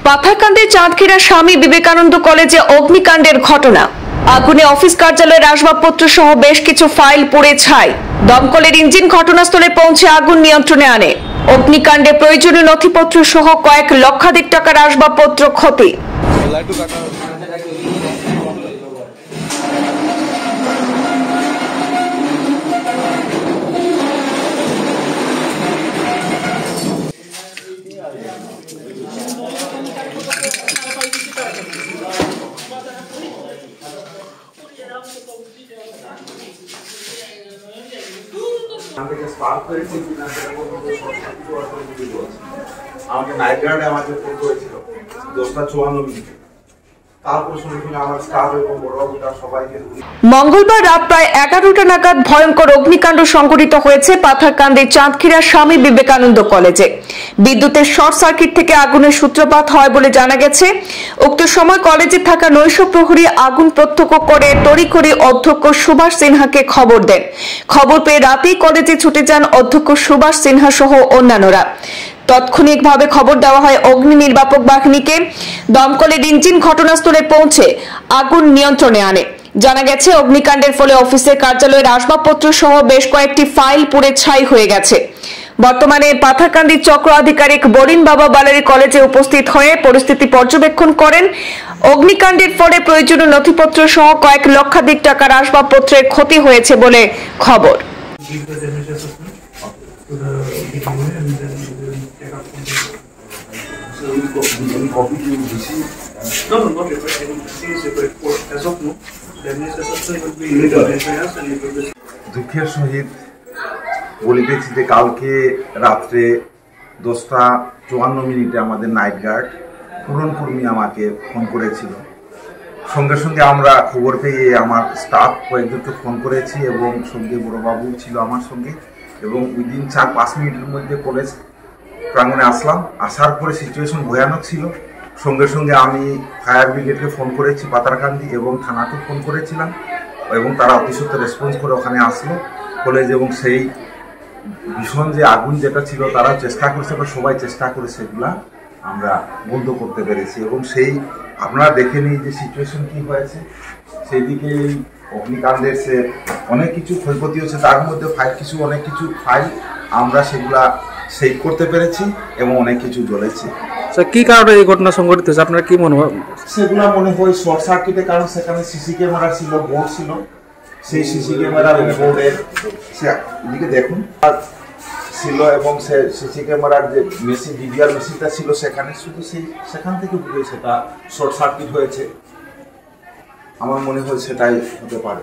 পাথারকান্দির চাঁদখিরা স্বামী বিবেকানন্দ কলেজে অগ্নিকাণ্ডের ঘটনা। আগুনে অফিস কার্যালয়ের আসবাবপত্র সহ বেশ কিছু ফাইল পুড়ে ছাই। দমকলের ইঞ্জিন ঘটনাস্থলে পৌঁছে আগুন নিয়ন্ত্রণে আনে। অগ্নিকাণ্ডে প্রয়োজনীয় নথিপত্র সহ কয়েক লক্ষাধিক টাকার আসবাবপত্র ক্ষতি। আমাকে নাইট গার্ডে আমাকে ফোন করেছিল 10:54 মঙ্গলবার রাত প্রায় 11টা নাগাদ ভয়ঙ্কর অগ্নিকাণ্ড সংঘটিত হয়েছে পাথারকান্দির চাঁদখিরা স্বামী বিবেকানন্দ কলেজে। বিদ্যুতের শর্ট সার্কিট থেকে আগুনের সূত্রপাত হয় বলে জানা গেছে। উক্ত সময় কলেজে থাকা নৈশ প্রহরী আগুন প্রত্যক্ষ করে তড়িঘড়ি অধ্যক্ষ সুভাষ সিনহাকে খবর দেন। খবর পেয়ে রাতেই কলেজে ছুটে যান অধ্যক্ষ সুভাষ সিনহা সহ অন্যান্যরা। তাৎক্ষণিকভাবে খবর দেওয়া হয় অগ্নি নির্বাপক বাহিনীকে। দমকলের ইঞ্জিন ঘটনাস্থলে পৌঁছে আগুন নিয়ন্ত্রণে আনে। জানা গেছে অগ্নিকাণ্ডের ফলে অফিসের কার্যালয়ের আসবাবপত্র সহ বেশ কয়েকটি ফাইল পুড়ে ছাই হয়ে গেছে। বর্তমানে পাথারকান্দির চক্র আধিকারিক বরিন বাবা বালারি কলেজে উপস্থিত হয়ে পরিস্থিতি পর্যবেক্ষণ করেন। অগ্নিকাণ্ডের ফলে প্রয়োজনীয় নথিপত্র সহ কয়েক লক্ষাধিক টাকার আসবাবপত্রের ক্ষতি হয়েছে বলে খবর। দুঃখের সহিত বলিতেছি যে কালকে রাত্রে 10:54 আমাদের নাইট গার্ড পূরণকর্মী আমাকে ফোন করেছিল। সঙ্গে সঙ্গে আমরা খবর পেয়ে আমার স্টাফ কয়েকজনকে ফোন করেছি এবং সঙ্গে বড়বাবু ছিল আমার সঙ্গে, এবং উইদিন 4-5 মিনিটের মধ্যে কলেজ প্রাঙ্গণে আসলাম। আসার পরে সিচুয়েশন ভয়ানক ছিল। সঙ্গে সঙ্গে আমি ফায়ার ব্রিগেডকে ফোন করেছি পাথারকান্দি এবং থানাকে ফোন করেছিলাম, এবং তারা অতি সত্ত্বর রেসপন্স করে ওখানে আসলো কলেজ, এবং সেই ভীষণ যে আগুন যেটা ছিল তারা চেষ্টা করেছে বা সবাই চেষ্টা করে সেগুলা আমরা বন্ধ করতে পেরেছি। এবং সেই আপনারা দেখে নিই যে সিচুয়েশন কি হয়েছে, সেই দিকে এই অগ্নিকাণ্ডের সে অনেক কিছু ক্ষয়ক্ষতি হয়েছে। তার মধ্যে অনেক কিছু ফাইল আমরা সেগুলা সেভ করতে পেরেছি এবং অনেক কিছু জ্বলেছে। কি কারণে এই ঘটনা সংঘটিত হয়েছে আপনার কি মনে হয়? সেগুলা মনে হয় শর্ট সার্কিটের কারণ। সেখানে সিসি ক্যামেরা ছিল, বোর্ড ছিল, সেই সিসি ক্যামেরার বোর্ডের এদিকে দেখুন ছিল, এবং সে সিসি ক্যামেরার যে মেশিন ডিভিআর মেশিনটা ছিল সেখানে শুধু সেখান থেকে বুঝে সেটা শর্ট সার্কিট হয়েছে। আমার মনে হয় সেটাই হতে পারে।